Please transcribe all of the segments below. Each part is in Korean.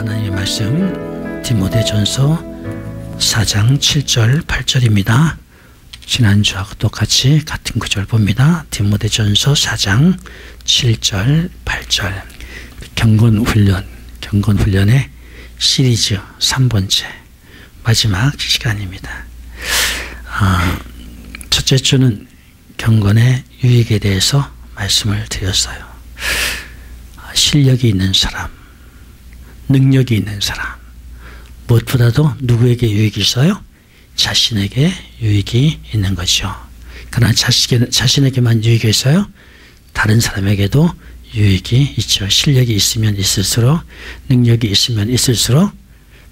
하나님의 말씀 디모데전서 4장 7절 8절입니다. 지난주하고 똑같이 같은 구절 봅니다. 디모데전서 4장 7절 8절 경건훈련의 시리즈 3번째 마지막 시간입니다. 첫째 주는 경건의 유익에 대해서 말씀을 드렸어요. 실력이 있는 사람, 능력이 있는 사람, 무엇보다도 누구에게 유익이 있어요? 자신에게 유익이 있는 거죠. 그러나 자신에게만 유익이 있어요? 다른 사람에게도 유익이 있죠. 실력이 있으면 있을수록, 능력이 있으면 있을수록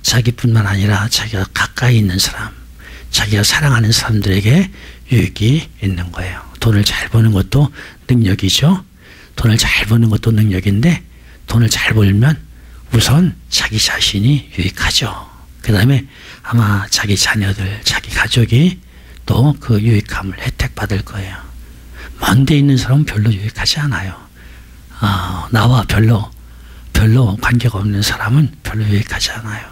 자기뿐만 아니라 자기가 가까이 있는 사람, 자기가 사랑하는 사람들에게 유익이 있는 거예요. 돈을 잘 버는 것도 능력이죠. 돈을 잘 버는 것도 능력인데 돈을 잘 벌면 우선 자기 자신이 유익하죠. 그 다음에 아마 자기 자녀들, 자기 가족이 또 그 유익함을 혜택받을 거예요. 먼 데 있는 사람은 별로 유익하지 않아요. 나와 별로 관계가 없는 사람은 별로 유익하지 않아요.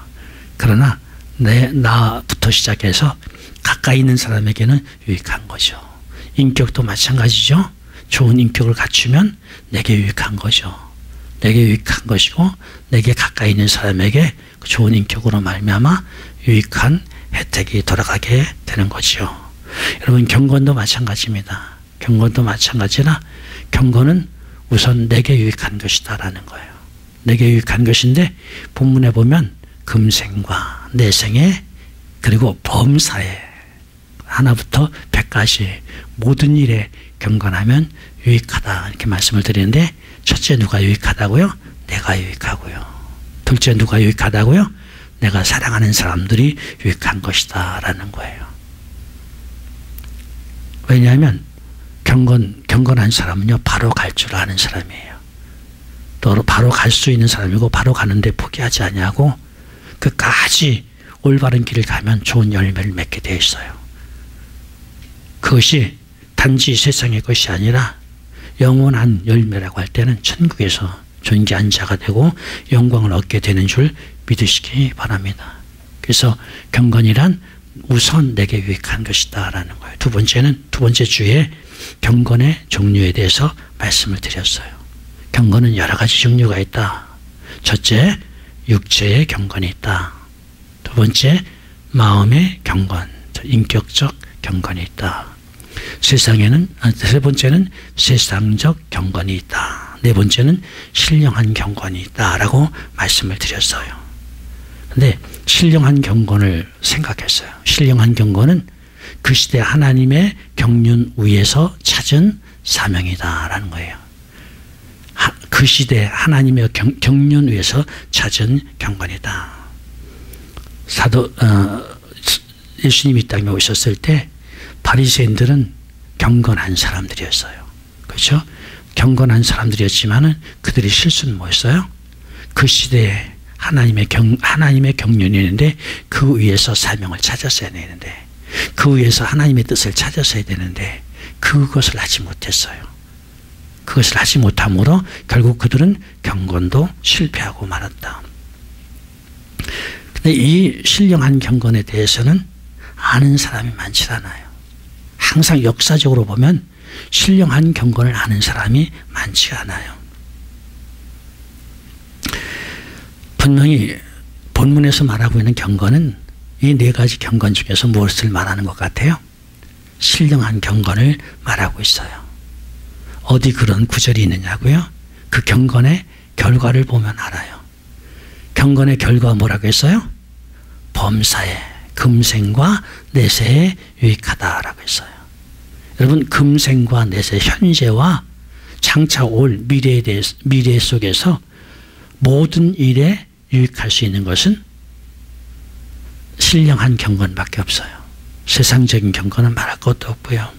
그러나 나부터 시작해서 가까이 있는 사람에게는 유익한 거죠. 인격도 마찬가지죠. 좋은 인격을 갖추면 내게 유익한 거죠. 내게 유익한 것이고 내게 가까이 있는 사람에게 좋은 인격으로 말미암아 유익한 혜택이 돌아가게 되는 거죠. 여러분, 경건도 마찬가지입니다. 경건도 마찬가지라 경건은 우선 내게 유익한 것이다 라는 거예요. 내게 유익한 것인데 본문에 보면 금생과 내생에 그리고 범사에 하나부터 100까지 모든 일에 경건하면 유익하다 이렇게 말씀을 드리는데, 첫째 누가 유익하다고요? 내가 유익하고요. 둘째 누가 유익하다고요? 내가 사랑하는 사람들이 유익한 것이다 라는 거예요. 왜냐하면 경건한 사람은요 바로 갈 줄 아는 사람이에요. 또 바로 갈 수 있는 사람이고 바로 가는데 포기하지 아니하고 끝까지 올바른 길을 가면 좋은 열매를 맺게 되어 있어요. 그것이 단지 세상의 것이 아니라 영원한 열매라고 할 때는 천국에서 존귀한 자가 되고 영광을 얻게 되는 줄 믿으시기 바랍니다. 그래서 경건이란 우선 내게 유익한 것이다 라는 거예요. 두 번째 주에 경건의 종류에 대해서 말씀을 드렸어요. 경건은 여러 가지 종류가 있다. 첫째, 육체의 경건이 있다. 두 번째, 마음의 경건, 인격적 경건이 있다. 세 번째는 세상적 경건이 있다. 네 번째는 신령한 경건이 있다라고 말씀을 드렸어요. 근데 신령한 경건을 생각했어요. 신령한 경건은 그 시대 하나님의 경륜 위에서 찾은 사명이다라는 거예요. 그 시대 하나님의 경륜 위에서 찾은 경건이다. 예수님이 이 땅에 오셨을 때 바리새인들은 경건한 사람들이었어요. 그렇죠? 경건한 사람들이었지만은 그들이 실수는 뭐였어요? 그 시대에 하나님의 경륜이 있는데 그 위에서 사명을 찾았어야 되는데, 그 위에서 하나님의 뜻을 찾았어야 되는데 그것을 하지 못했어요. 그것을 하지 못함으로 결국 그들은 경건도 실패하고 말았다. 근데 이 신령한 경건에 대해서는 아는 사람이 많지 않아요. 항상 역사적으로 보면 신령한 경건을 아는 사람이 많지가 않아요. 분명히 본문에서 말하고 있는 경건은 이 네 가지 경건 중에서 무엇을 말하는 것 같아요? 신령한 경건을 말하고 있어요. 어디 그런 구절이 있느냐고요? 그 경건의 결과를 보면 알아요. 경건의 결과가 뭐라고 했어요? 범사에, 금생과 내세에 유익하다라고 했어요. 여러분, 금생과 내세, 현재와 장차 올 미래 속에서 모든 일에 유익할 수 있는 것은 신령한 경건밖에 없어요. 세상적인 경건은 말할 것도 없고요.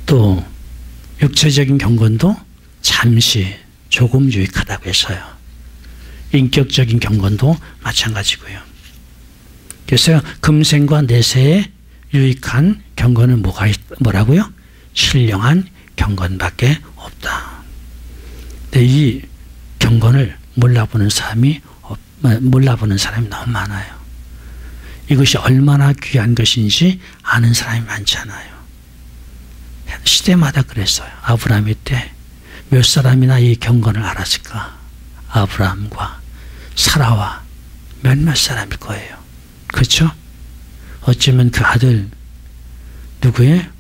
또 육체적인 경건도 잠시 조금 유익하다고 했어요. 인격적인 경건도 마찬가지고요. 그래서 금생과 내세에 유익한 경건은 뭐라고요? 신령한 경건밖에 없다. 근데 이 경건을 몰라보는 사람이 너무 많아요. 이것이 얼마나 귀한 것인지 아는 사람이 많지 않아요. 시대마다 그랬어요. 아브라함의 때 몇 사람이나 이 경건을 알았을까? 아브라함과 사라와 몇몇 사람일 거예요. 그렇죠? 어쩌면 그 아들 누구의?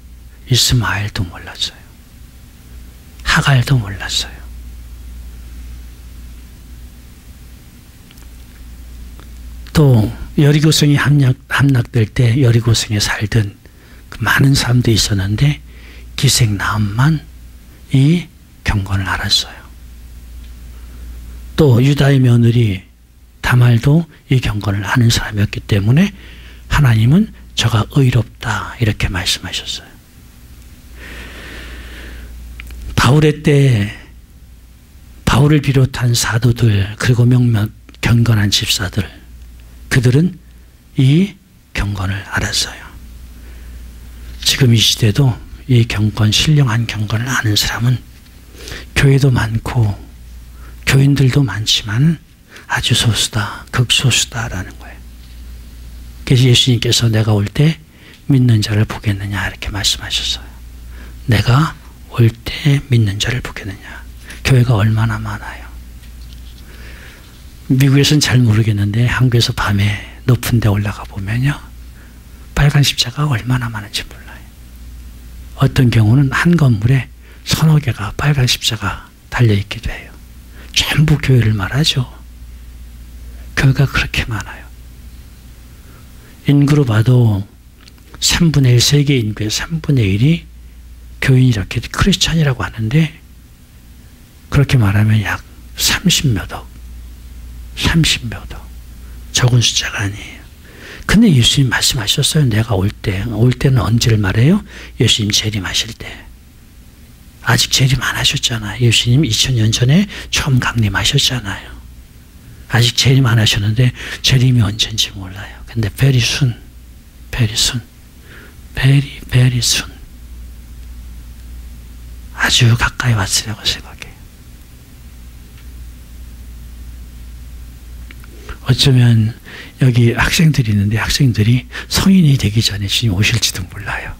이스마엘도 몰랐어요. 하갈도 몰랐어요. 또 여리고성이 함락될 때 여리고성에 살던 그 많은 사람들이 있었는데 기생 나함만 이 경건을 알았어요. 또 유다의 며느리 다말도 이 경건을 아는 사람이었기 때문에 하나님은 저가 의롭다 이렇게 말씀하셨어요. 바울의 때 바울을 비롯한 사도들 그리고 몇몇 경건한 집사들 그들은 이 경건을 알았어요. 지금 이 시대도 이 경건, 신령한 경건을 아는 사람은 교회도 많고 교인들도 많지만 아주 소수다, 극소수다라는 거예요. 그래서 예수님께서 내가 올 때 믿는 자를 보겠느냐 이렇게 말씀하셨어요. 내가 올 때 믿는 자를 보겠느냐. 교회가 얼마나 많아요. 미국에서는 잘 모르겠는데 한국에서 밤에 높은 데 올라가 보면요. 빨간 십자가가 얼마나 많은지 몰라요. 어떤 경우는 한 건물에 서너 개가 빨간 십자가 달려있기도 해요. 전부 교회를 말하죠. 교회가 그렇게 많아요. 인구로 봐도 3분의 1, 세계 인구의 3분의 1이 교인이렇게 크리스찬이라고 하는데 그렇게 말하면 약 30몇 억. 30몇 억. 적은 숫자가 아니에요. 근데 예수님 말씀하셨어요. 내가 올 때는 언제를 말해요? 예수님 재림하실 때. 아직 재림 안 하셨잖아요. 예수님 2000년 전에 처음 강림하셨잖아요. 아직 재림 안 하셨는데 재림이 언제인지 몰라요. 근데 very soon, very soon, very, very soon. 아주 가까이 왔으라고 생각해요. 어쩌면 여기 학생들이 있는데 학생들이 성인이 되기 전에 주님 오실지도 몰라요.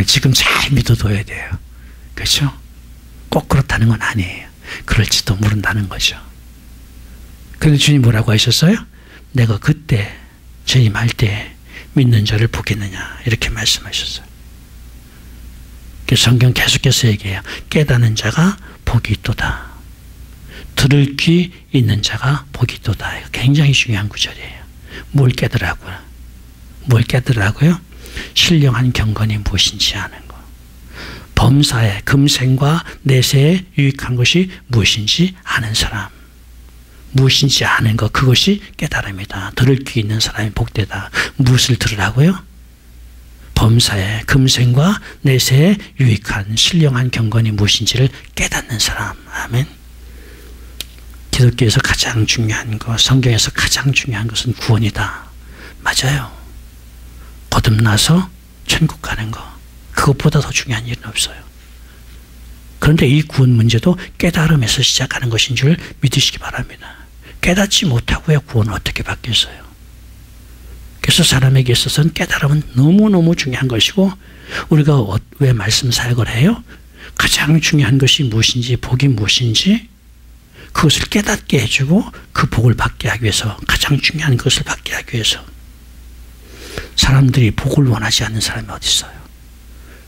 지금 잘 믿어둬야 돼요. 그렇죠? 꼭 그렇다는 건 아니에요. 그럴지도 모른다는 거죠. 그런데 주님 뭐라고 하셨어요? 내가 그때 재림할 때 믿는 자를 보겠느냐 이렇게 말씀하셨어요. 그래서 성경 계속해서 얘기해요. 깨닫는 자가 복이 있도다. 들을 귀 있는 자가 복이 있도다. 굉장히 중요한 구절이에요. 뭘 깨달으라고요? 뭘 깨달으라고요? 신령한 경건이 무엇인지 아는 거. 범사에 금생과 내세에 유익한 것이 무엇인지 아는 사람. 무엇인지 아는 것, 그것이 깨달음이다. 들을 귀 있는 사람이 복되다. 무엇을 들으라고요? 범사에 금생과 내세에 유익한 신령한 경건이 무엇인지를 깨닫는 사람. 아멘. 기독교에서 가장 중요한 것, 성경에서 가장 중요한 것은 구원이다. 맞아요. 거듭나서 천국 가는 거. 그것보다 더 중요한 일은 없어요. 그런데 이 구원 문제도 깨달음에서 시작하는 것인 줄 믿으시기 바랍니다. 깨닫지 못하고야 구원은 어떻게 받겠어요? 그래서 사람에게 있어서는 깨달음은 너무너무 중요한 것이고 우리가 왜 말씀 사역을 해요? 가장 중요한 것이 무엇인지 복이 무엇인지 그것을 깨닫게 해주고 그 복을 받게 하기 위해서 가장 중요한 것을 받게 하기 위해서 사람들이 복을 원하지 않는 사람이 어디 있어요?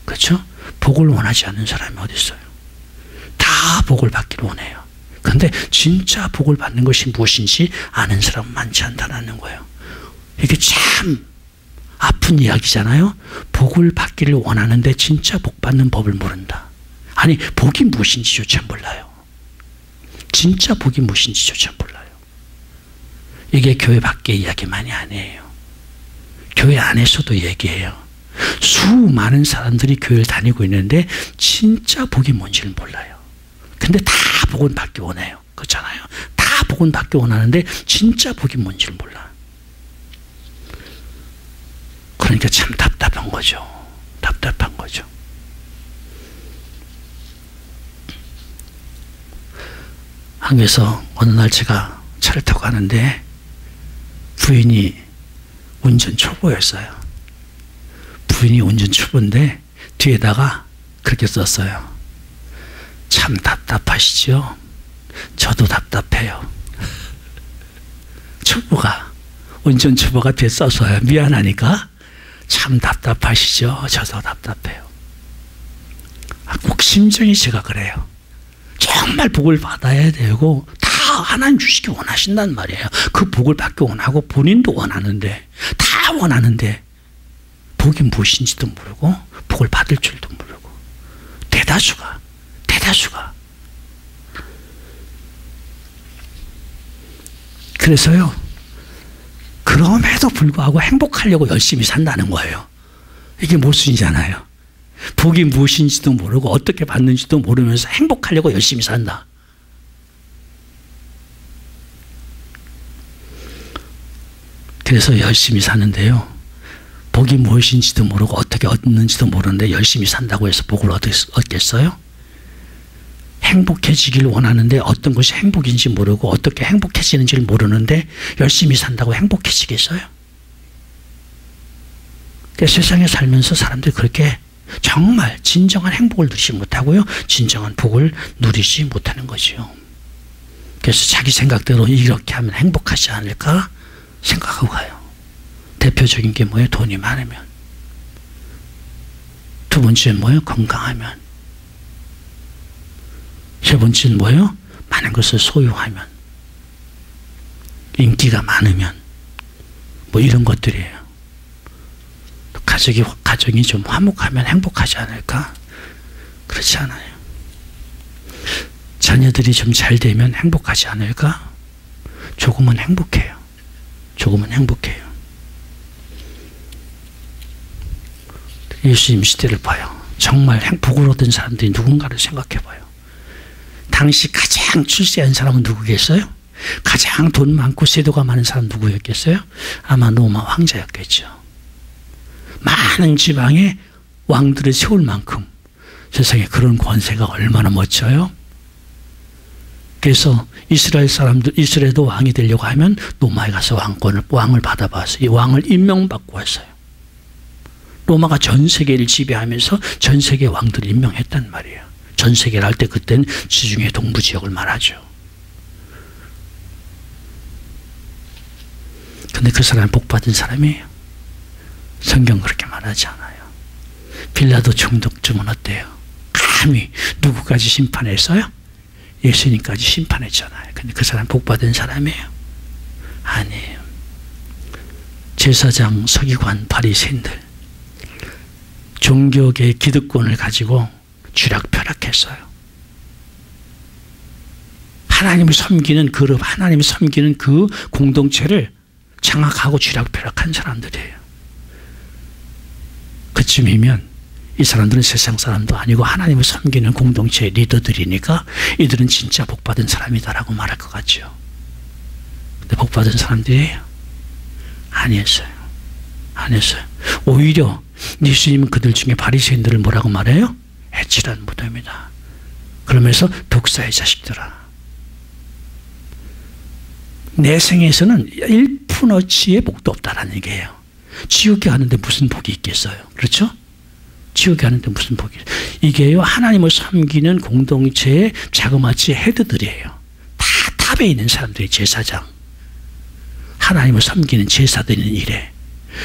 그렇죠? 복을 원하지 않는 사람이 어디 있어요? 다 복을 받기를 원해요. 그런데 진짜 복을 받는 것이 무엇인지 아는 사람은 많지 않다는 거예요. 이게 참 아픈 이야기잖아요. 복을 받기를 원하는데 진짜 복 받는 법을 모른다. 아니 복이 무엇인지조차 몰라요. 진짜 복이 무엇인지조차 몰라요. 이게 교회 밖의 이야기만이 아니에요. 교회 안에서도 얘기해요. 수많은 사람들이 교회를 다니고 있는데 진짜 복이 뭔지를 몰라요. 근데 다 복은 받기 원해요. 그렇잖아요. 다 복은 받기 원하는데 진짜 복이 뭔지를 몰라. 그러니까 참 답답한 거죠. 답답한 거죠. 한국에서 어느 날 제가 차를 타고 가는데 부인이 운전 초보였어요. 부인이 운전 초보인데 뒤에다가 그렇게 썼어요. 참 답답하시죠? 저도 답답해요. 초보가, 운전 초보가 뒤에 써서요. 미안하니까 참 답답하시죠? 저도 답답해요. 꼭 심정이 제가 그래요. 정말 복을 받아야 되고 다 하나님 주시기 원하신단 말이에요. 그 복을 받기 원하고 본인도 원하는데, 다 원하는데 복이 무엇인지도 모르고 복을 받을 줄도 모르고 대다수가 그래서요, 그럼에도 불구하고 행복하려고 열심히 산다는 거예요. 이게 모순이잖아요. 복이 무엇인지도 모르고 어떻게 받는지도 모르면서 행복하려고 열심히 산다. 그래서 열심히 사는데요, 복이 무엇인지도 모르고 어떻게 얻는지도 모르는데 열심히 산다고 해서 복을 얻겠어요? 행복해지길 원하는데 어떤 것이 행복인지 모르고 어떻게 행복해지는지를 모르는데 열심히 산다고 행복해지겠어요? 세상에 살면서 사람들이 그렇게 정말 진정한 행복을 누리지 못하고요, 진정한 복을 누리지 못하는 거죠. 그래서 자기 생각대로 이렇게 하면 행복하지 않을까 생각하고 가요. 대표적인 게 뭐예요? 돈이 많으면. 두 번째는 뭐예요? 건강하면. 세 번째는 뭐예요? 많은 것을 소유하면. 인기가 많으면. 뭐 이런 것들이에요. 가정이 좀 화목하면 행복하지 않을까? 그렇지 않아요. 자녀들이 좀 잘 되면 행복하지 않을까? 조금은 행복해요. 조금은 행복해요. 예수님 시대를 봐요. 정말 복을 얻은 사람들이 누군가를 생각해 봐요. 당시 가장 출세한 사람은 누구겠어요? 가장 돈 많고 세도가 많은 사람 누구였겠어요? 아마 로마 황제였겠죠. 많은 지방에 왕들을 세울 만큼 세상에 그런 권세가 얼마나 멋져요? 그래서 이스라엘도 왕이 되려고 하면 로마에 가서 왕을 받아봐서 이 왕을 임명받고 왔어요. 로마가 전 세계를 지배하면서 전 세계 왕들을 임명했단 말이에요. 전 세계를 할 때 그때는 지중해 동부 지역을 말하죠. 근데 그 사람은 복받은 사람이에요. 성경 그렇게 말하지 않아요. 빌라도 총독쯤은 어때요? 감히 누구까지 심판했어요? 예수님까지 심판했잖아요. 근데 그 사람 복받은 사람이에요? 아니에요. 제사장, 서기관, 바리새인들 종교계 기득권을 가지고 쥐락펴락했어요. 하나님을 섬기는 그룹, 하나님을 섬기는 그 공동체를 장악하고 쥐락펴락한 사람들이에요. 그쯤이면 이 사람들은 세상 사람도 아니고 하나님을 섬기는 공동체의 리더들이니까 이들은 진짜 복받은 사람이다라고 말할 것 같죠. 근데 복받은 사람들이에요? 아니었어요. 아니었어요. 오히려 예수님은 그들 중에 바리새인들을 뭐라고 말해요? 해치란 무덤이다. 그러면서 독사의 자식들아. 내 생에서는 1푼어치의 복도 없다라는 얘기예요. 지옥에 가는데 무슨 복이 있겠어요? 그렇죠? 지옥에 가는데 무슨 복이 있어요? 이게요, 하나님을 섬기는 공동체의 자그마치 헤드들이에요. 다 탑에 있는 사람들이 제사장, 하나님을 섬기는 제사드리는 일에,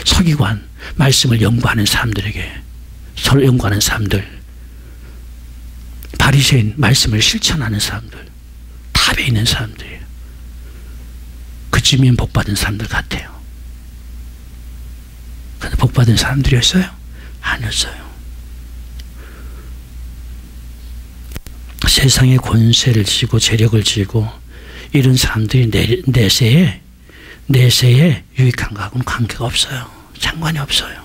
서기관, 말씀을 연구하는 사람들에게, 서로 연구하는 사람들, 바리새인, 말씀을 실천하는 사람들, 탑에 있는 사람들이에요. 그쯤이면 복받은 사람들 같아요. 근데 복받은 사람들이었어요? 아니었어요. 세상의 권세를 쥐고 재력을 쥐고 이런 사람들이 내세에 유익한 거하고는 관계가 없어요. 상관이 없어요.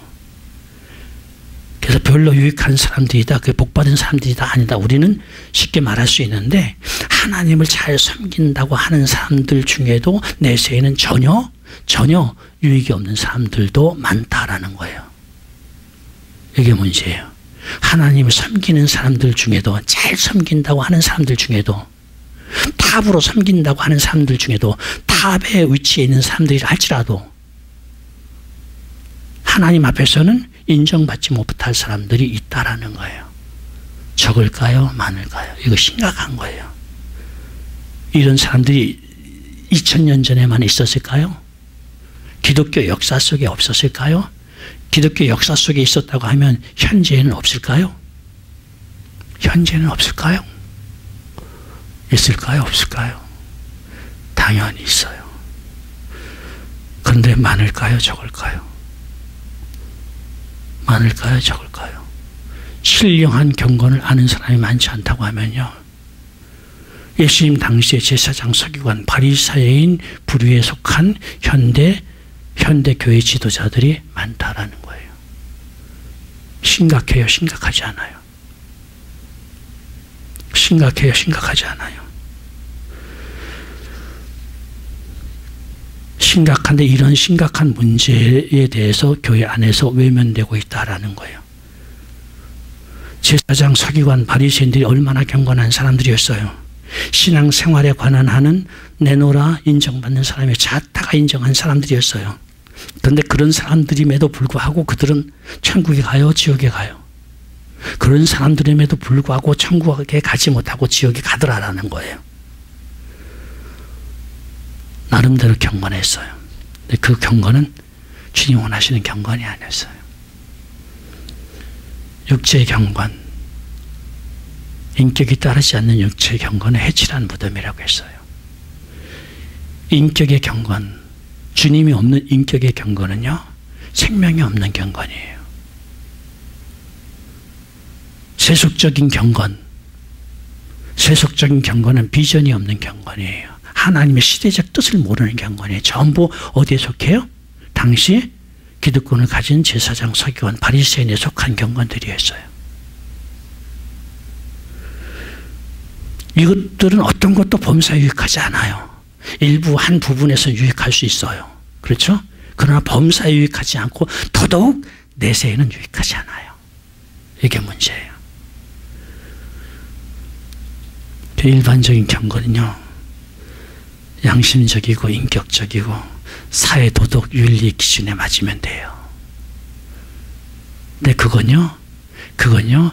그래서 별로 유익한 사람들이다, 그 복받은 사람들이다, 아니다, 우리는 쉽게 말할 수 있는데 하나님을 잘 섬긴다고 하는 사람들 중에도 내세에는 전혀 유익이 없는 사람들도 많다라는 거예요. 이게 문제예요. 하나님을 섬기는 사람들 중에도, 잘 섬긴다고 하는 사람들 중에도 다 탑으로 섬긴다고 하는 사람들 중에도 탑의 위치에 있는 사람들이 할지라도 하나님 앞에서는 인정받지 못할 사람들이 있다라는 거예요. 적을까요? 많을까요? 이거 심각한 거예요. 이런 사람들이 2000년 전에만 있었을까요? 기독교 역사 속에 없었을까요? 기독교 역사 속에 있었다고 하면 현재에는 없을까요? 현재는 없을까요? 있을까요? 없을까요? 당연히 있어요. 그런데 많을까요? 적을까요? 많을까요? 적을까요? 신령한 경건을 아는 사람이 많지 않다고 하면요, 예수님 당시의 제사장, 서기관, 바리사인 부류에 속한 현대 교회 지도자들이 많다라는 거예요. 심각해요? 심각하지 않아요? 심각해요? 심각하지 않아요? 심각한데 이런 심각한 문제에 대해서 교회 안에서 외면되고 있다라는 거예요. 제사장, 서기관, 바리새인들이 얼마나 경건한 사람들이었어요. 신앙생활에 관한 하는 내노라 인정받는 사람이 자타가 인정한 사람들이었어요. 그런데 그런 사람들임에도 불구하고 그들은 천국에 가요? 지옥에 가요? 그런 사람들임에도 불구하고 천국에 가지 못하고 지옥에 가더라라는 거예요. 나름대로 경건했어요. 근데 그 경건은 주님 원하시는 경건이 아니었어요. 육체의 경건, 인격이 따르지 않는 육체의 경건은 해칠한 무덤이라고 했어요. 인격의 경건, 주님이 없는 인격의 경건은요, 생명이 없는 경건이에요. 세속적인 경건은 비전이 없는 경건이에요. 하나님의 시대적 뜻을 모르는 경건이에요. 전부 어디에 속해요? 당시 기득권을 가진 제사장, 서기관, 바리새인에 속한 경건들이었어요. 이것들은 어떤 것도 범사에 유익하지 않아요. 일부 한 부분에서 유익할 수 있어요. 그렇죠? 그러나 범사에 유익하지 않고 더더욱 내세에는 유익하지 않아요. 이게 문제예요. 일반적인 경건은요, 양심적이고 인격적이고 사회 도덕 윤리 기준에 맞으면 돼요. 근데 그건요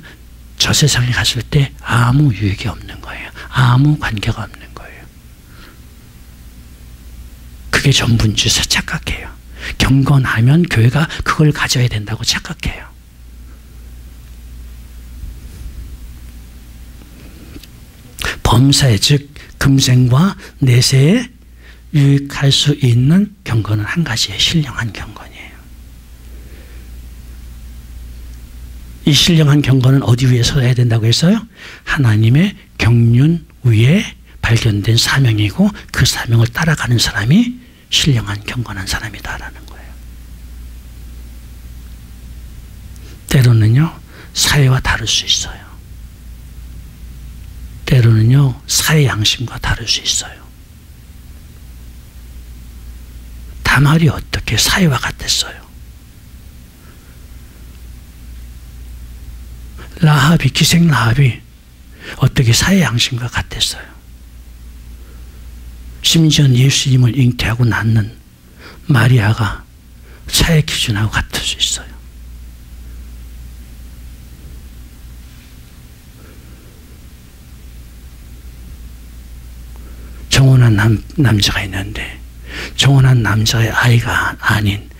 저 세상에 갔을 때 아무 유익이 없는 거예요. 아무 관계가 없는 거예요. 그게 전부인 줄 착각해요. 경건하면 교회가 그걸 가져야 된다고 착각해요. 범사에, 즉 금생과 내세에 유익할 수 있는 경건은 한 가지의 신령한 경건이에요. 이 신령한 경건은 어디 위에 서야 된다고 했어요? 하나님의 경륜 위에 발견된 사명이고 그 사명을 따라가는 사람이 신령한 경건한 사람이다라는 거예요. 때로는요, 사회와 다를 수 있어요. 때로는요, 사회 양심과 다를 수 있어요. 다말이 어떻게 사회와 같았어요? 라합이, 기생 라합이 어떻게 사회 양심과 같았어요? 심지어 예수님을 잉태하고 낳는 마리아가 사회 기준하고 같을 수 있어요. 정혼한 남자가 있는데 정혼한 남자의 아이가 아닌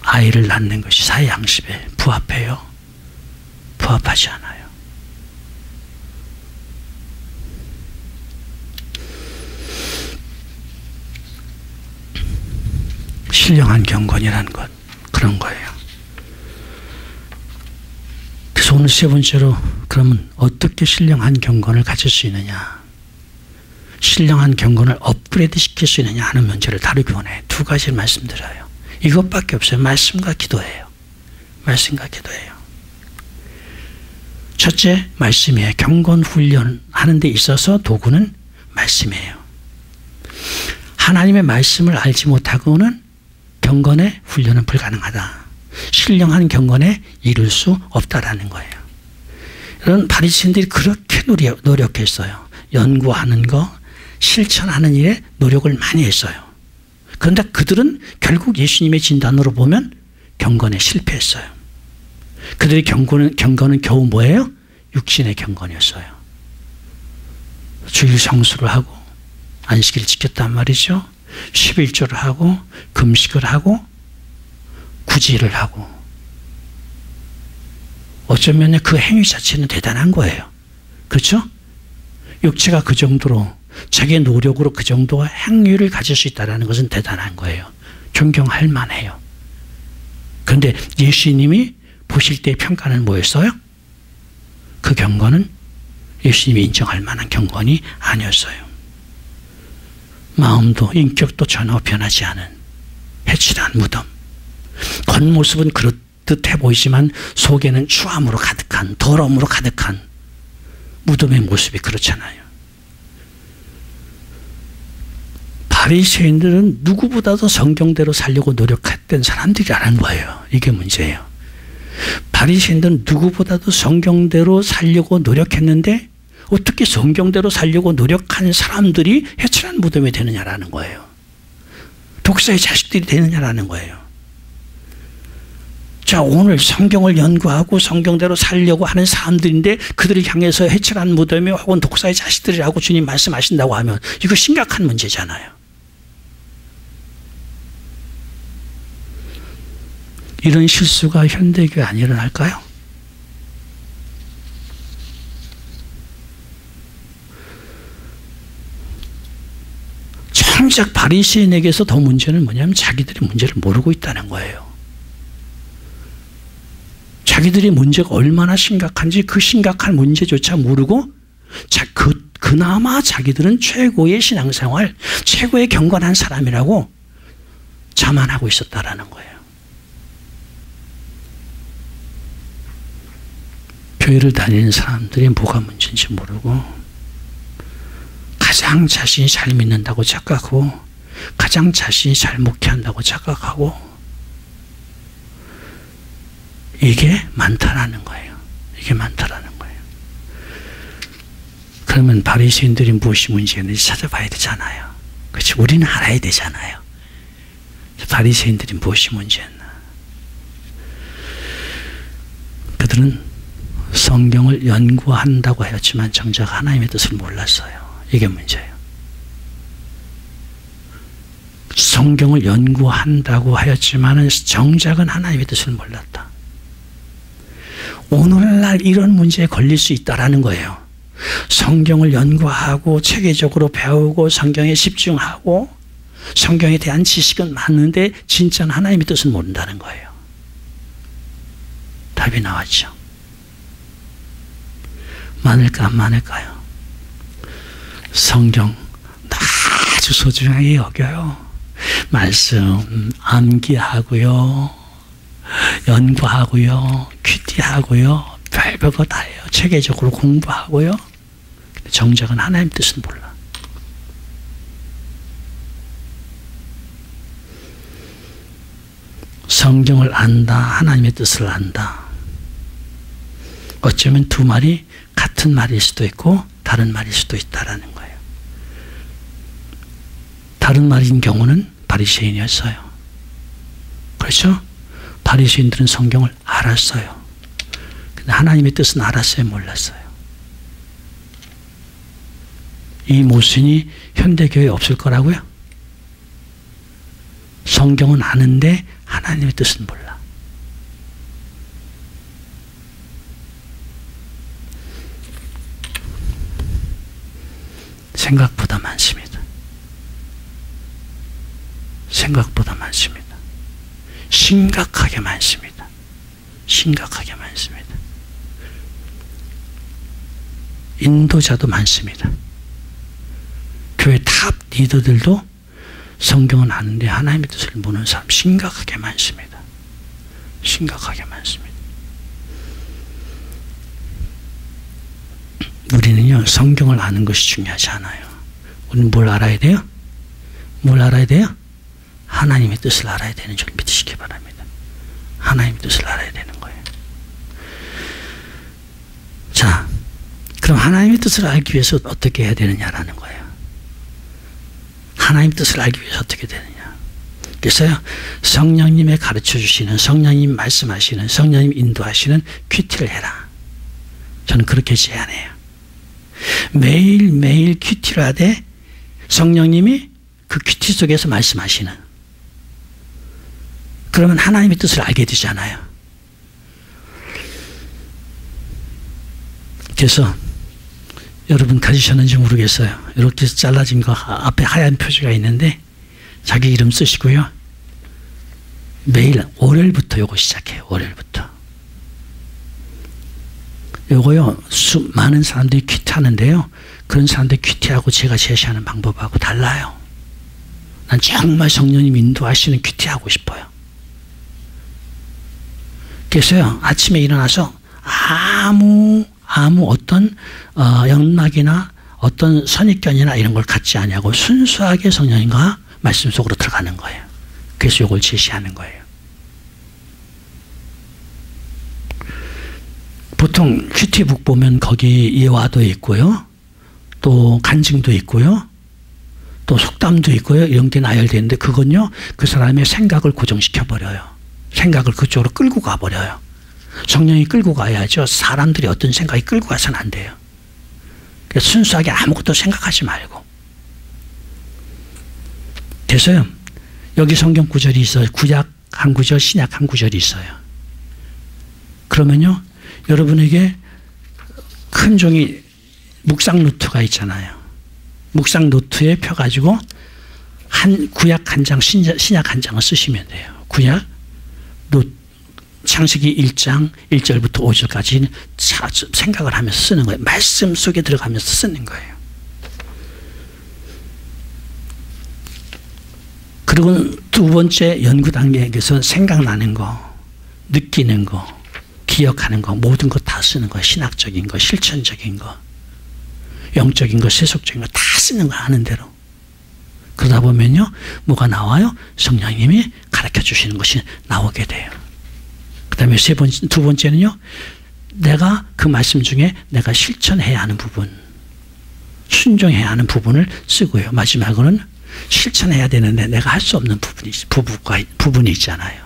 아이를 낳는 것이 사회 양심에 부합해요? 부합하지 않아요. 신령한 경건이라는 것, 그런 거예요. 그래서 오늘 세 번째로, 그러면 어떻게 신령한 경건을 가질 수 있느냐, 신령한 경건을 업그레이드 시킬 수 있느냐 하는 문제를 다루기 원해. 두 가지를 말씀드려요. 이것밖에 없어요. 말씀과 기도예요. 말씀과 기도예요. 첫째, 말씀이에요. 경건 훈련하는 데 있어서 도구는 말씀이에요. 하나님의 말씀을 알지 못하고는 경건의 훈련은 불가능하다. 신령한 경건에 이룰 수 없다라는 거예요. 이런 바리새인들이 그렇게 노력했어요. 연구하는 거, 실천하는 일에 노력을 많이 했어요. 그런데 그들은 결국 예수님의 진단으로 보면 경건에 실패했어요. 그들의 경건은 겨우 뭐예요? 육신의 경건이었어요. 주일 성수를 하고 안식일을 지켰단 말이죠. 11조를 하고 금식을 하고 구제를 하고, 어쩌면 그 행위 자체는 대단한 거예요. 그렇죠? 육체가 그 정도로 자기의 노력으로 그 정도 행위를 가질 수 있다는 것은 대단한 거예요. 존경할 만해요. 그런데 예수님이 보실 때의 평가는 뭐였어요? 그 경건은 예수님이 인정할 만한 경건이 아니었어요. 마음도 인격도 전혀 변하지 않은 해칠한 무덤. 겉모습은 그렇듯해 보이지만 속에는 추함으로 가득한, 더러움으로 가득한 무덤의 모습이 그렇잖아요. 바리새인들은 누구보다도 성경대로 살려고 노력했던 사람들이라는 거예요. 이게 문제예요. 바리새인들은 누구보다도 성경대로 살려고 노력했는데 어떻게 성경대로 살려고 노력한 사람들이 해칠한 무덤이 되느냐라는 거예요. 독사의 자식들이 되느냐라는 거예요. 자, 오늘 성경을 연구하고 성경대로 살려고 하는 사람들인데 그들을 향해서 해칠한 무덤이 혹은 독사의 자식들이라고 주님 말씀하신다고 하면 이거 심각한 문제잖아요. 이런 실수가 현대교회 안 일어날까요? 정작 바리새인에게서 더 문제는 뭐냐면 자기들이 문제를 모르고 있다는 거예요. 자기들이 문제가 얼마나 심각한지 그 심각한 문제조차 모르고 그나마 자기들은 최고의 신앙생활, 최고의 경건한 사람이라고 자만하고 있었다라는 거예요. 교회를 다니는 사람들이 뭐가 문제인지 모르고 가장 자신이 잘 믿는다고 착각하고 가장 자신이 잘 목회한다고 착각하고 이게 많다라는 거예요. 이게 많다라는 거예요. 그러면 바리새인들이 무엇이 문제였는지 찾아봐야 되잖아요. 그렇지? 우리는 알아야 되잖아요. 바리새인들이 무엇이 문제였나? 그들은 성경을 연구한다고 하였지만 정작 하나님의 뜻을 몰랐어요. 이게 문제예요. 성경을 연구한다고 하였지만 정작은 하나님의 뜻을 몰랐다. 오늘날 이런 문제에 걸릴 수 있다라는 거예요. 성경을 연구하고 체계적으로 배우고 성경에 집중하고 성경에 대한 지식은 많은데 진짜는 하나님의 뜻을 모른다는 거예요. 답이 나왔죠. 많을까 안 많을까요? 성경 아주 소중하게 여겨요. 말씀 암기하고요, 연구하고요, 큐티하고요, 별거 다 해요. 체계적으로 공부하고요. 정작은 하나님 뜻은 몰라. 성경을 안다, 하나님의 뜻을 안다. 어쩌면 두 말이 같은 말일 수도 있고 다른 말일 수도 있다라는 거예요. 다른 말인 경우는 바리새인이었어요. 그렇죠? 바리새인들은 성경을 알았어요. 근데 하나님의 뜻은 알았어요, 몰랐어요? 이 모순이 현대교회에 없을 거라고요? 성경은 아는데 하나님의 뜻은 몰라. 생각보다 많습니다. 생각보다 많습니다. 심각하게 많습니다. 심각하게 많습니다. 인도자도 많습니다. 교회 탑 리더들도 성경은 아는데 하나님의 뜻을 모르는 사람 심각하게 많습니다. 심각하게 많습니다. 우리는요, 성경을 아는 것이 중요하지 않아요. 우리는 뭘 알아야 돼요? 뭘 알아야 돼요? 하나님의 뜻을 알아야 되는 줄 믿으시기 바랍니다. 하나님의 뜻을 알아야 되는 거예요. 자, 그럼 하나님의 뜻을 알기 위해서 어떻게 해야 되느냐라는 거예요. 하나님의 뜻을 알기 위해서 어떻게 되느냐. 그래서요, 성령님의 가르쳐 주시는, 성령님 말씀하시는, 성령님 인도하시는 큐티를 해라. 저는 그렇게 제안해요. 매일매일 큐티를 하되 성령님이 그 큐티 속에서 말씀하시는, 그러면 하나님의 뜻을 알게 되잖아요. 그래서 여러분 가지셨는지 모르겠어요. 이렇게 잘라진 거 앞에 하얀 표지가 있는데 자기 이름 쓰시고요. 매일 월요일부터 요거 시작해요. 월요일부터. 요거요, 많은 사람들이 큐티하는데요. 그런 사람들이 큐티하고 제가 제시하는 방법하고 달라요. 난 정말 성령님 인도하시는 큐티하고 싶어요. 그래서요, 아침에 일어나서 아무 어떤 영락이나 어떤 선입견이나 이런 걸 갖지 아니하고 순수하게 성령님과 말씀 속으로 들어가는 거예요. 그래서 이걸 제시하는 거예요. 보통 큐티북 보면 거기 예화도 있고요, 또 간증도 있고요, 또 속담도 있고요, 이런 게 나열되는데 그건요, 그 사람의 생각을 고정시켜 버려요. 생각을 그쪽으로 끌고 가버려요. 성령이 끌고 가야죠. 사람들이 어떤 생각이 끌고 가서는 안 돼요. 그래서 순수하게 아무것도 생각하지 말고. 그래서요, 여기 성경 구절이 있어요. 구약 한 구절, 신약 한 구절이 있어요. 그러면요, 여러분에게 큰 종이 묵상 노트가 있잖아요. 묵상 노트에 펴가지고 구약 한 장, 신약 한 장을 쓰시면 돼요. 구약 창세기 1장 1절부터 5절까지 생각을 하면서 쓰는 거예요. 말씀 속에 들어가면서 쓰는 거예요. 그리고 두 번째 연구 단계에서 생각나는 거, 느끼는 거, 기억하는 거, 모든 거 다 쓰는 거예요. 신학적인 거, 실천적인 거, 영적인 거, 세속적인 거 다 쓰는 거 아는 대로. 그러다 보면요, 뭐가 나와요? 성령님이 가르쳐 주시는 것이 나오게 돼요. 그 다음에 두 번째는요, 내가 그 말씀 중에 내가 실천해야 하는 부분, 순종해야 하는 부분을 쓰고요. 마지막으로는 실천해야 되는데 내가 할 수 없는 부분이 있잖아요.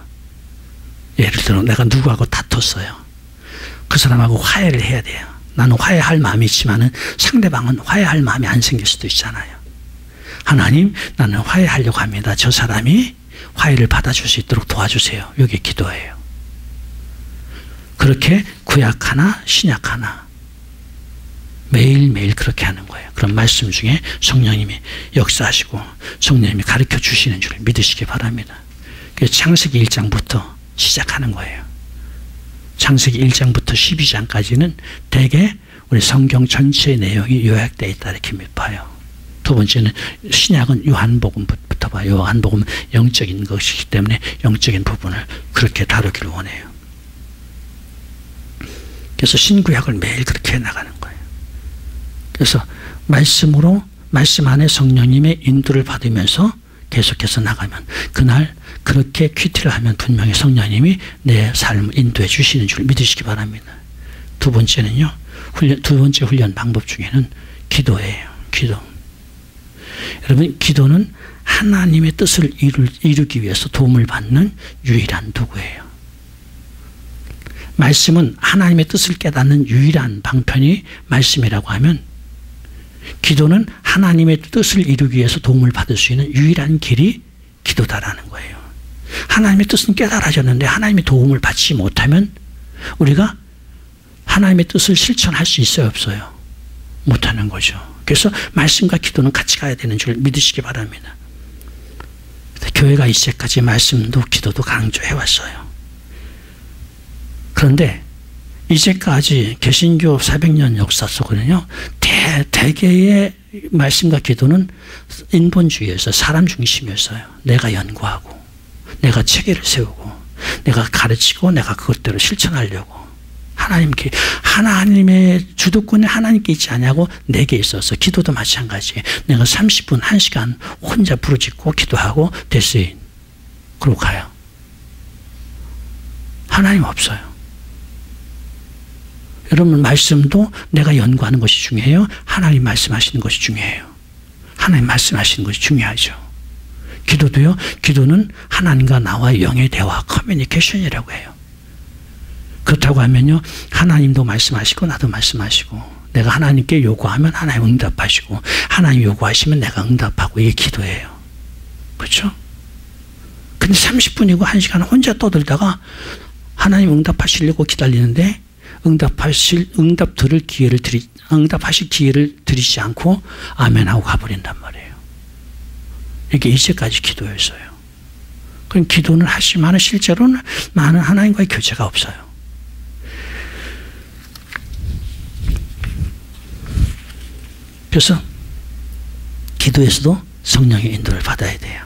예를 들어 내가 누구하고 다퉜어요. 그 사람하고 화해를 해야 돼요. 나는 화해할 마음이 있지만은 상대방은 화해할 마음이 안 생길 수도 있잖아요. 하나님, 나는 화해하려고 합니다. 저 사람이 화해를 받아줄 수 있도록 도와주세요. 이게 기도예요. 그렇게 구약 하나, 신약 하나 매일매일 그렇게 하는 거예요. 그런 말씀 중에 성령님이 역사하시고 성령님이 가르쳐 주시는 줄 믿으시기 바랍니다. 그래서 창세기 1장부터 시작하는 거예요. 창세기 1장부터 12장까지는 대개 우리 성경 전체의 내용이 요약되어 있다 이렇게 봐요. 두 번째는 신약은 요한복음부터 봐요. 요한복음은 영적인 것이기 때문에 영적인 부분을 그렇게 다루기를 원해요. 그래서 신구약을 매일 그렇게 해나가는 거예요. 그래서 말씀 안에 성령님의 인도를 받으면서 계속해서 나가면 그날 그렇게 큐티를 하면 분명히 성령님이 내 삶을 인도해 주시는 줄 믿으시기 바랍니다. 두 번째는요, 두 번째 훈련 방법 중에는 기도예요. 기도. 여러분, 기도는 하나님의 뜻을 이루기 위해서 도움을 받는 유일한 도구예요. 말씀은 하나님의 뜻을 깨닫는 유일한 방편이 말씀이라고 하면, 기도는 하나님의 뜻을 이루기 위해서 도움을 받을 수 있는 유일한 길이 기도다라는 거예요. 하나님의 뜻은 깨달아졌는데 하나님의 도움을 받지 못하면 우리가 하나님의 뜻을 실천할 수 있어요, 없어요? 못하는 거죠. 그래서 말씀과 기도는 같이 가야 되는 줄 믿으시기 바랍니다. 교회가 이제까지 말씀도 기도도 강조해왔어요. 그런데 이제까지 개신교 400년 역사 속에는요, 대개의 말씀과 기도는 인본주의에서 사람 중심이었어요. 내가 연구하고 내가 체계를 세우고 내가 가르치고 내가 그것대로 실천하려고, 하나님의 주도권이 하나님께 있지 않냐고 내게 있어서, 기도도 마찬가지. 내가 30분 1시간 혼자 부르짖고 기도하고 됐어요. 그러고 가요. 하나님 없어요. 여러분 말씀도 내가 연구하는 것이 중요해요? 하나님 말씀하시는 것이 중요해요? 하나님 말씀하시는 것이 중요하죠. 기도도요. 기도는 하나님과 나와의 영의 대화, 커뮤니케이션이라고 해요. 그렇다고 하면요. 하나님도 말씀하시고 나도 말씀하시고 내가 하나님께 요구하면 하나님 응답하시고 하나님 요구하시면 내가 응답하고 이게 기도예요. 그렇죠? 근데 30분이고 1시간 혼자 떠들다가 하나님 응답하시려고 기다리는데 응답하실 기회를 드리지 않고 아멘하고 가버린단 말이에요. 이게 이제까지 기도였어요. 그럼 기도는 하지만 실제로는 많은 하나님과의 교제가 없어요. 그래서 기도에서도 성령의 인도를 받아야 돼요.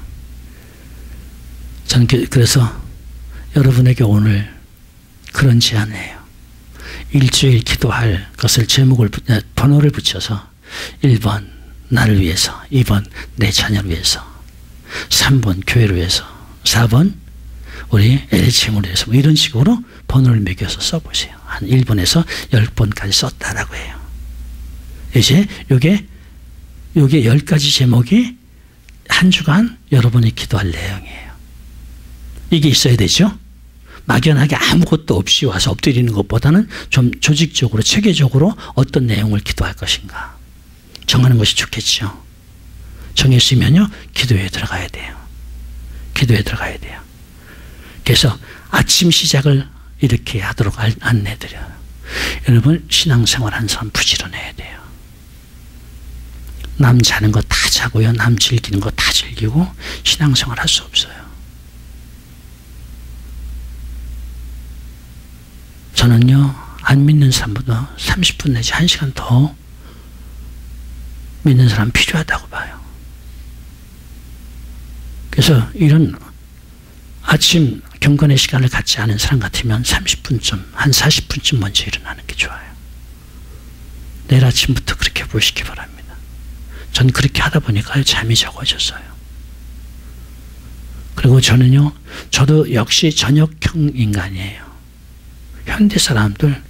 저는 그래서 여러분에게 오늘 그런 제안을 해요. 일주일 기도할 것을 번호를 붙여서 1번 나를 위해서, 2번 내 자녀를 위해서, 3번 교회를 위해서, 4번 우리 LHM을 위해서 뭐 이런 식으로 번호를 매겨서 써보세요. 한 1번에서 10번까지 썼다라고 해요. 이제 요게 10가지 제목이 한 주간 여러분이 기도할 내용이에요. 이게 있어야 되죠. 막연하게 아무것도 없이 와서 엎드리는 것보다는 좀 조직적으로 체계적으로 어떤 내용을 기도할 것인가 정하는 것이 좋겠죠. 정했으면요. 기도에 들어가야 돼요. 기도에 들어가야 돼요. 그래서 아침 시작을 이렇게 하도록 안내드려요. 여러분 신앙생활 하는 사람 부지런해야 돼요. 남 자는 거 다 자고요. 남 즐기는 거 다 즐기고 신앙생활 할 수 없어요. 저는요. 안 믿는 사람보다 30분 내지 1시간 더 믿는 사람 필요하다고 봐요. 그래서 이런 아침 경건의 시간을 갖지 않은 사람 같으면 30분쯤 한 40분쯤 먼저 일어나는 게 좋아요. 내일 아침부터 그렇게 보시기 바랍니다. 전 그렇게 하다 보니까 잠이 적어졌어요. 그리고 저는요. 저도 역시 저녁형 인간이에요. 현대 사람들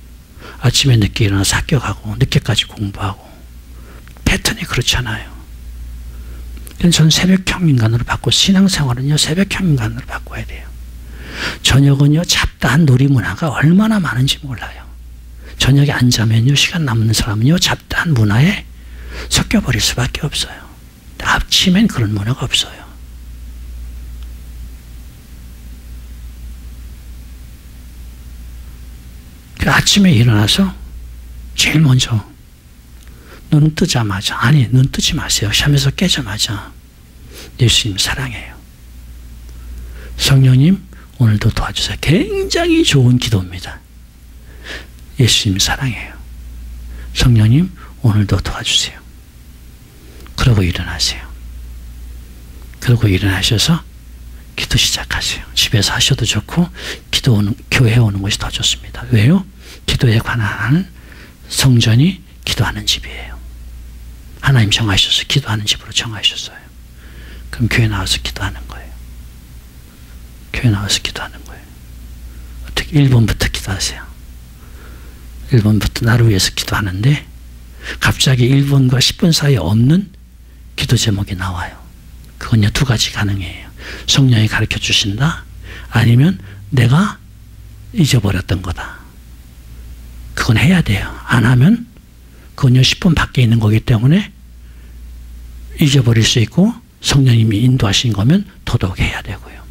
아침에 늦게 일어나서 학교 가고 늦게까지 공부하고 패턴이 그렇잖아요. 저는 새벽형 인간으로 바꿔 신앙생활은요. 새벽형 인간으로 바꿔야 돼요. 저녁은요. 잡다한 놀이문화가 얼마나 많은지 몰라요. 저녁에 안 자면요. 시간 남는 사람은요. 잡다한 문화에 섞여버릴 수밖에 없어요. 아침엔 그런 문화가 없어요. 아침에 일어나서 제일 먼저 눈 뜨자마자 눈 뜨지 마세요. 잠에서 깨자마자 예수님 사랑해요. 성령님 오늘도 도와주세요. 굉장히 좋은 기도입니다. 예수님 사랑해요. 성령님 오늘도 도와주세요. 그러고 일어나세요. 그러고 일어나셔서 기도 시작하세요. 집에서 하셔도 좋고 교회에 오는 것이 더 좋습니다. 왜요? 기도에 관한 성전이 기도하는 집이에요. 하나님 정하셔서 기도하는 집으로 정하셨어요. 그럼 교회 나와서 기도하는 거예요. 교회 나와서 기도하는 거예요. 어떻게 1번부터 기도하세요. 1번부터 나를 위해서 기도하는데 갑자기 1번과 10번 사이에 없는 기도 제목이 나와요. 그건요 2가지 가능해요. 성령이 가르쳐 주신다. 아니면 내가 잊어버렸던 거다. 그건 해야 돼요. 안 하면 그건요 10번 밖에 있는 거기 때문에 잊어버릴 수 있고 성령님이 인도하신 거면 더더욱 해야 되고요.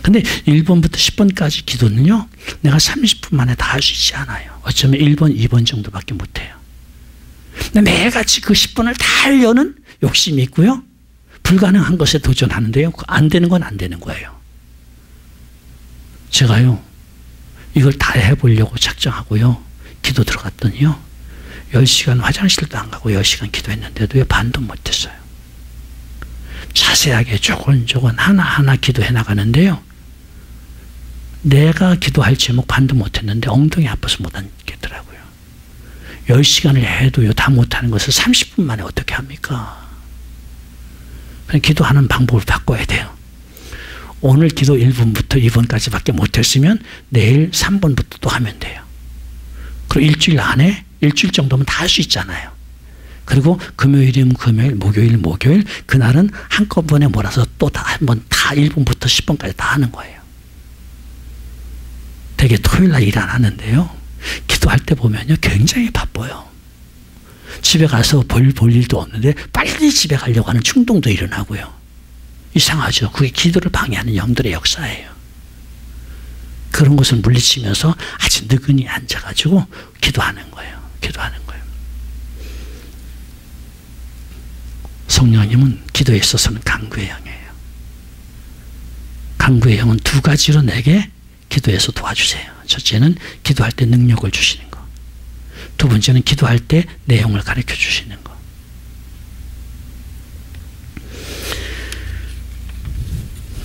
근데 1번부터 10번까지 기도는요 내가 30분 만에 다 할 수 있지 않아요. 어쩌면 1번, 2번 정도밖에 못해요. 근데 매일같이 그 10번을 다 하려는 욕심이 있고요. 불가능한 것에 도전하는데요. 안 되는 건 안 되는 거예요. 제가요. 이걸 다 해보려고 작정하고요. 기도 들어갔더니요. 10시간 화장실도 안 가고 10시간 기도했는데도 왜 반도 못했어요. 자세하게 조곤조곤 하나하나 기도해 나가는데요. 내가 기도할 제목 반도 못했는데 엉덩이 아파서 못 하겠더라고요. 10시간을 해도요. 다 못하는 것을 30분 만에 어떻게 합니까? 기도하는 방법을 바꿔야 돼요. 오늘 기도 1번부터 2번까지 밖에 못했으면 내일 3번부터 또 하면 돼요. 그리고 일주일 안에 일주일 정도면 다 할 수 있잖아요. 그리고 금요일이면 금요일, 목요일, 목요일 그날은 한꺼번에 몰아서 또 다 한번 다 1번부터 10번까지 다 하는 거예요. 되게 토요일날 일 안 하는데요. 기도할 때 보면요. 굉장히 바빠요. 집에 가서 볼 일도 없는데 빨리 집에 가려고 하는 충동도 일어나고요. 이상하죠. 그게 기도를 방해하는 영들의 역사예요. 그런 것을 물리치면서 아주 느긋히 앉아가지고 기도하는 거예요. 기도하는 거예요. 성령님은 기도에 있어서는 강구의 영이에요. 강구의 영은 두 가지로 내게 기도해서 도와주세요. 첫째는 기도할 때 능력을 주시는 거. 두 번째는 기도할 때 내용을 가르쳐 주시는 거.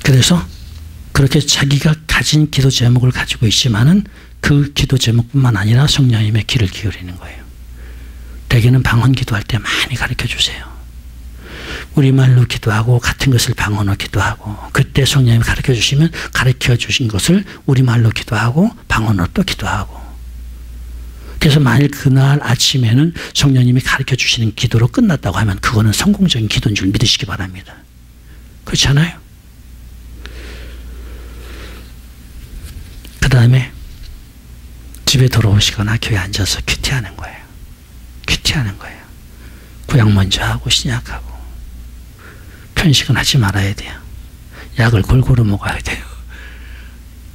그래서 그렇게 자기가 가진 기도 제목을 가지고 있지만은 그 기도 제목뿐만 아니라 성령님의 귀를 기울이는 거예요. 대개는 방언 기도할 때 많이 가르쳐 주세요. 우리말로 기도하고 같은 것을 방언으로 기도하고 그때 성령님이 가르쳐 주시면 가르쳐 주신 것을 우리말로 기도하고 방언으로 또 기도하고 그래서 만일 그날 아침에는 성령님이 가르쳐 주시는 기도로 끝났다고 하면 그거는 성공적인 기도인 줄 믿으시기 바랍니다. 그렇지 않아요? 그 다음에 집에 돌아오시거나 교회에 앉아서 큐티하는 거예요. 큐티하는 거예요. 구약 먼저 하고 신약하고 편식은 하지 말아야 돼요. 약을 골고루 먹어야 돼요.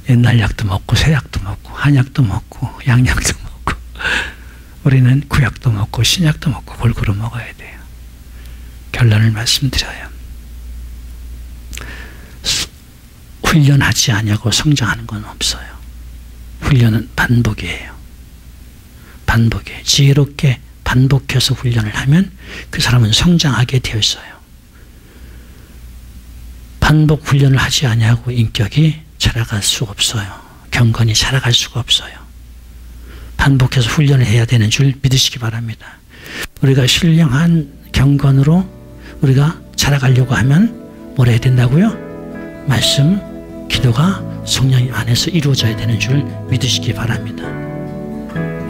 옛날 약도 먹고 새 약도 먹고 한약도 먹고 양약도 먹고 우리는 구약도 먹고 신약도 먹고 골고루 먹어야 돼요. 결론을 말씀드려요. 훈련하지 않냐고 성장하는 건 없어요. 훈련은 반복이에요. 반복이에요. 지혜롭게 반복해서 훈련을 하면 그 사람은 성장하게 되어 있어요. 반복 훈련을 하지 않냐고 인격이 자라갈 수가 없어요. 경건이 자라갈 수가 없어요. 반복해서 훈련을 해야 되는 줄 믿으시기 바랍니다. 우리가 신령한 경건으로 우리가 자라가려고 하면 뭘 해야 된다고요? 말씀, 기도가 성령 안에서 이루어져야 되는 줄 믿으시기 바랍니다.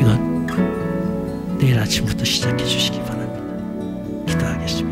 이거 내일 아침부터 시작해 주시기 바랍니다. 기도하겠습니다.